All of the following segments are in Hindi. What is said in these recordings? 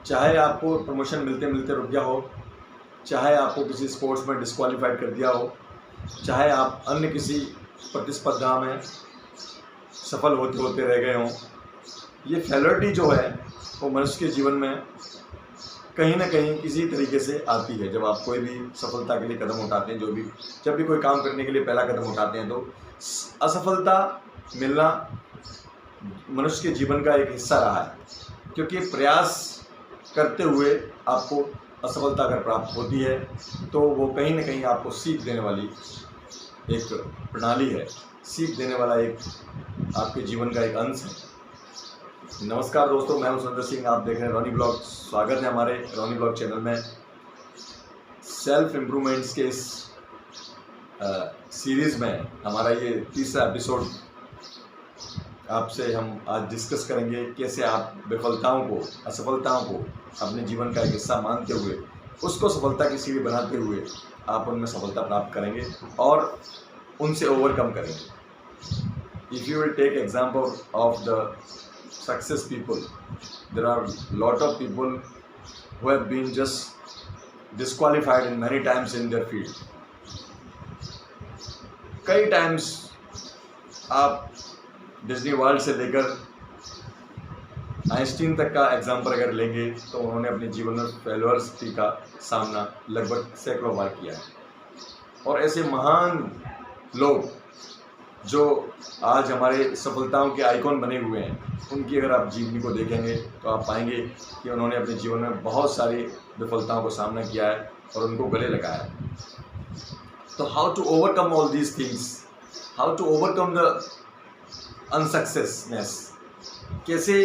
चाहे आपको प्रमोशन मिलते मिलते रुक गया हो, चाहे आपको किसी स्पोर्ट्स में डिस्क्वालीफाइड कर दिया हो, चाहे आप अन्य किसी प्रतिस्पर्धा में सफल होते होते रह गए हों, ये फेलियरिटी जो है वो मनुष्य के जीवन में कहीं ना कहीं किसी तरीके से आती है। जब आप कोई भी सफलता के लिए कदम उठाते हैं, जब भी कोई काम करने के लिए पहला कदम उठाते हैं, तो असफलता मिलना मनुष्य के जीवन का एक हिस्सा रहा है, क्योंकि प्रयास करते हुए आपको असफलता अगर प्राप्त होती है तो वो कहीं ना कहीं आपको सीख देने वाली एक प्रणाली है, सीख देने वाला एक आपके जीवन का एक अंश है। नमस्कार दोस्तों, मैं हूं सुंदर सिंह, आप देख रहे हैं रोनी ब्लॉग। स्वागत है हमारे रोनी ब्लॉग चैनल में। सेल्फ इम्प्रूवमेंट्स के इस सीरीज़ में हमारा ये तीसरा एपिसोड आपसे हम आज डिस्कस करेंगे कैसे आप विफलताओं को, असफलताओं को अपने जीवन का एक हिस्सा मानते हुए उसको सफलता की सीढ़ी बनाते हुए आप उनमें सफलता प्राप्त करेंगे और उनसे ओवरकम करेंगे। If you will take example of the success people, there are lot of people who have been just disqualified in many times in their field. कई टाइम्स आप डिज्नी वर्ल्ड से लेकर आइंस्टीन तक का एग्जाम्पल अगर लेंगे तो उन्होंने अपने जीवन में फेलियर्स का सामना लगभग सैकड़ों बार किया है। और ऐसे महान लोग जो आज हमारे सफलताओं के आइकॉन बने हुए हैं, उनकी अगर आप जीवनी को देखेंगे तो आप पाएंगे कि उन्होंने अपने जीवन में बहुत सारी विफलताओं को सामना किया है और उनको गले लगाया है। तो how to overcome all these things, how to overcome the unsuccessness, कैसे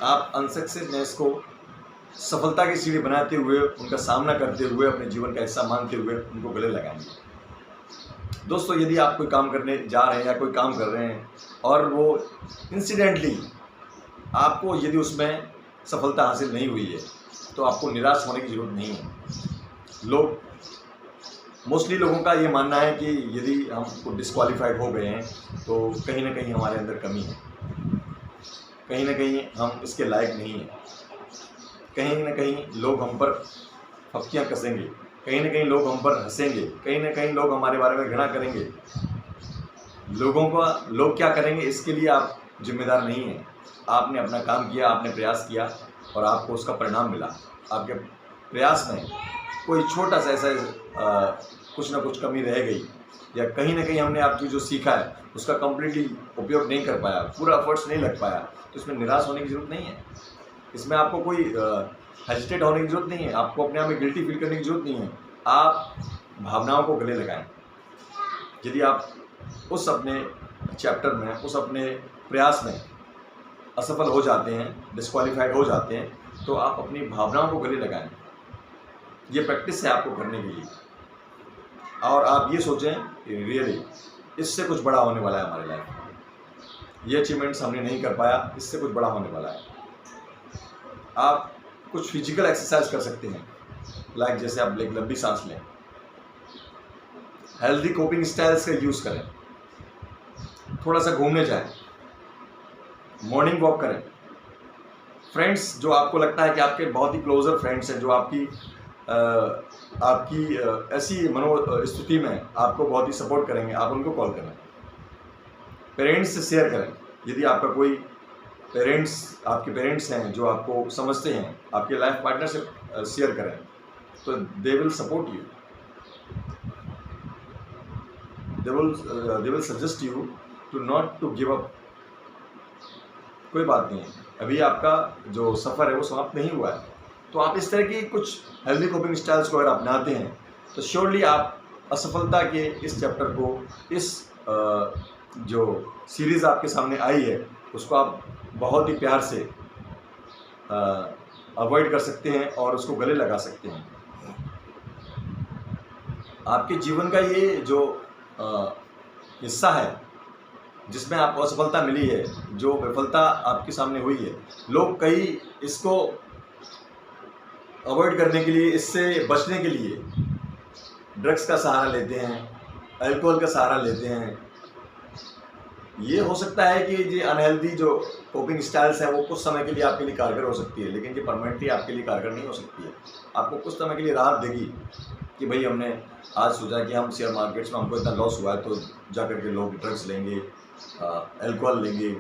आप अनसक्सेसनेस को सफलता की सीढ़ी बनाते हुए, उनका सामना करते हुए, अपने जीवन का हिस्सा मानते हुए उनको गले लगाएंगे। दोस्तों, यदि आप कोई काम करने जा रहे हैं या कोई काम कर रहे हैं और वो इंसिडेंटली आपको यदि उसमें सफलता हासिल नहीं हुई है तो आपको निराश होने की ज़रूरत नहीं है। मोस्टली लोगों का ये मानना है कि यदि हम डिस्क्वालीफाइड हो गए हैं तो कहीं ना कहीं हमारे अंदर कमी है, कहीं ना कहीं हम इसके लायक नहीं हैं, कहीं ना कहीं लोग हम पर फप्तियाँ कसेंगे, कहीं ना कहीं लोग हम पर हंसेंगे, कहीं ना कहीं लोग हमारे बारे में घृणा करेंगे। लोग क्या करेंगे इसके लिए आप जिम्मेदार नहीं हैं। आपने अपना काम किया, आपने प्रयास किया और आपको उसका परिणाम मिला। आपके प्रयास में कोई छोटा सा ऐसा कुछ ना कुछ कमी रह गई या कहीं ना कहीं हमने आपकी जो सीखा है उसका कम्प्लीटली उपयोग नहीं कर पाया, पूरा एफर्ट्स नहीं लग पाया, तो इसमें निराश होने की ज़रूरत नहीं है। इसमें आपको कोई हेजिटेट होने की ज़रूरत नहीं है, आपको अपने आप में गिल्टी फील करने की ज़रूरत नहीं है। आप भावनाओं को गले लगाएं। यदि आप उस अपने चैप्टर में, उस अपने प्रयास में असफल हो जाते हैं, डिस्क्वालीफाइड हो जाते हैं, तो आप अपनी भावनाओं को गले लगाएं। ये प्रैक्टिस है आपको करने के लिए। और आप ये सोचें कि रियली इससे कुछ बड़ा होने वाला है हमारे लाइफ में। ये अचीवमेंट्स हमने नहीं कर पाया, इससे कुछ बड़ा होने वाला है। आप कुछ फिजिकल एक्सरसाइज कर सकते हैं, लाइक जैसे आप एक लंबी सांस लें, हेल्दी कोपिंग स्टाइल्स का यूज़ करें, थोड़ा सा घूमने जाएं, मॉर्निंग वॉक करें। फ्रेंड्स जो आपको लगता है कि आपके बहुत ही क्लोजर फ्रेंड्स हैं, जो आपकी ऐसी मनोस्थिति में आपको बहुत ही सपोर्ट करेंगे, आप उनको कॉल करें। पेरेंट्स से शेयर करें। यदि आपका कोई आपके पेरेंट्स हैं जो आपको समझते हैं, आपके लाइफ पार्टनर से शेयर करें, तो they will support you, they will suggest you to not to give up. कोई बात नहीं है, अभी आपका जो सफ़र है वो समाप्त नहीं हुआ है। तो आप इस तरह की कुछ हेल्दी कोपिंग स्टाइल्स को अगर अपनाते हैं तो श्योरली आप असफलता के इस चैप्टर को, इस जो सीरीज़ आपके सामने आई है उसको आप बहुत ही प्यार से अवॉइड कर सकते हैं और उसको गले लगा सकते हैं। आपके जीवन का ये जो हिस्सा है जिसमें आपको असफलता मिली है, जो विफलता आपके सामने हुई है, लोग कई इसको अवॉइड करने के लिए, इससे बचने के लिए ड्रग्स का सहारा लेते हैं, अल्कोहल का सहारा लेते हैं, ये हो सकता है कि ये अनहेल्दी जो कोपिंग स्टाइल्स हैं वो कुछ समय के लिए आपके लिए कारगर हो सकती है, लेकिन ये परमानेंटली आपके लिए कारगर नहीं हो सकती है। आपको कुछ समय के लिए राहत देगी कि भाई हमने आज सोचा कि हम शेयर मार्केट्स में हमको इतना लॉस हुआ है, तो जा कर के लोग ड्रग्स लेंगे, अल्कोहल लेंगे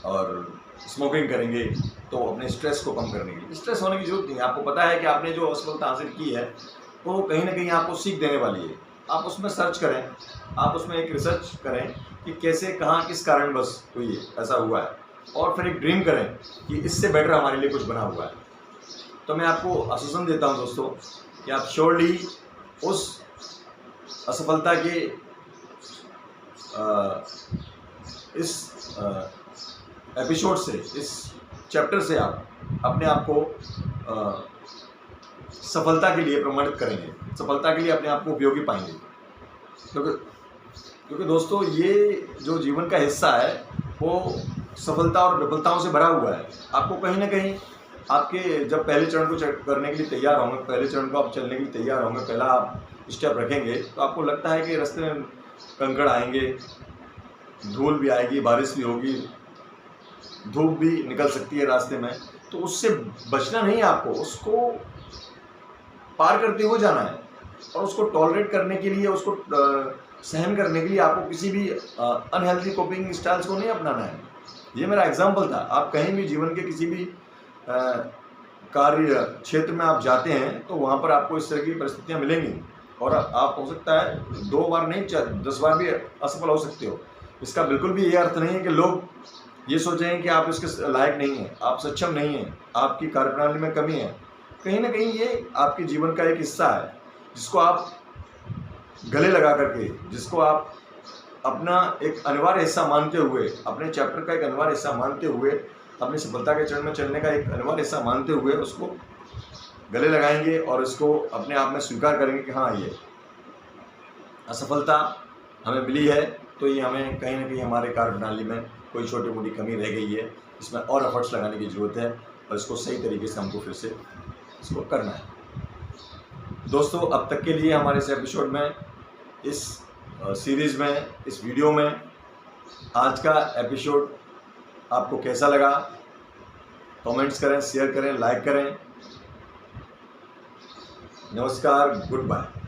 और स्मोकिंग करेंगे, तो अपने स्ट्रेस को कम करने के लिए। स्ट्रेस होने की जरूरत नहीं है। आपको पता है कि आपने जो असफलता हासिल की है वो कहीं ना कहीं आपको सीख देने वाली है। आप उसमें सर्च करें, आप उसमें एक रिसर्च करें कि कैसे, कहाँ, किस कारण बस कोई ऐसा हुआ है, और फिर एक ड्रीम करें कि इससे बेटर हमारे लिए कुछ बना हुआ है। तो मैं आपको आश्वासन देता हूं दोस्तों कि आप श्योरली उस असफलता के इस एपिसोड से, इस चैप्टर से आप अपने आप को सफलता के लिए प्रमाणित करेंगे, सफलता के लिए अपने आप को उपयोगी पाएंगे। क्योंकि दोस्तों ये जो जीवन का हिस्सा है वो सफलता और विफलताओं से भरा हुआ है। आपको कहीं ना कहीं आपके जब पहले चरण को करने के लिए तैयार होंगे, पहले चरण को आप चलने के लिए तैयार होंगे, पहला आप स्टेप रखेंगे, तो आपको लगता है कि रास्ते में कंकड़ आएंगे, धूल भी आएगी, बारिश भी होगी, धूप भी निकल सकती है रास्ते में, तो उससे बचना नहीं है आपको, उसको पार करते हुए जाना है। और उसको टॉलरेट करने के लिए, उसको सहन करने के लिए आपको किसी भी अनहेल्दी कोपिंग स्टाइल्स को नहीं अपनाना है। ये मेरा एग्जाम्पल था। आप कहीं भी जीवन के किसी भी कार्य क्षेत्र में आप जाते हैं तो वहाँ पर आपको इस तरह की परिस्थितियाँ मिलेंगी, और आप हो सकता है 2 बार नहीं 10 बार भी असफल हो सकते हो। इसका बिल्कुल भी ये अर्थ नहीं है कि लोग ये सोचें कि आप इसके लायक नहीं हैं, आप सक्षम नहीं हैं, आपकी कार्यप्रणाली में कमी है। कहीं ना कहीं ये आपके जीवन का एक हिस्सा है जिसको आप गले लगा करके, जिसको आप अपना एक अनिवार्य हिस्सा मानते हुए, अपने चैप्टर का एक अनिवार्य हिस्सा मानते हुए, अपनी सफलता के चरण में चलने का एक अनिवार्य हिस्सा मानते हुए उसको गले लगाएंगे और इसको अपने आप में स्वीकार करेंगे कि हाँ, ये असफलता हमें मिली है, तो ये हमें कहीं ना कहीं हमारे कार्यप्रणाली में कोई छोटी मोटी कमी रह गई है, इसमें और एफर्ट्स लगाने की ज़रूरत है, और इसको सही तरीके से हमको फिर से इसको करना है। दोस्तों, अब तक के लिए हमारे इस एपिसोड में, इस सीरीज़ में, इस वीडियो में आज का एपिसोड आपको कैसा लगा? कमेंट्स करें, शेयर करें, लाइक करें। नमस्कार, गुड बाय।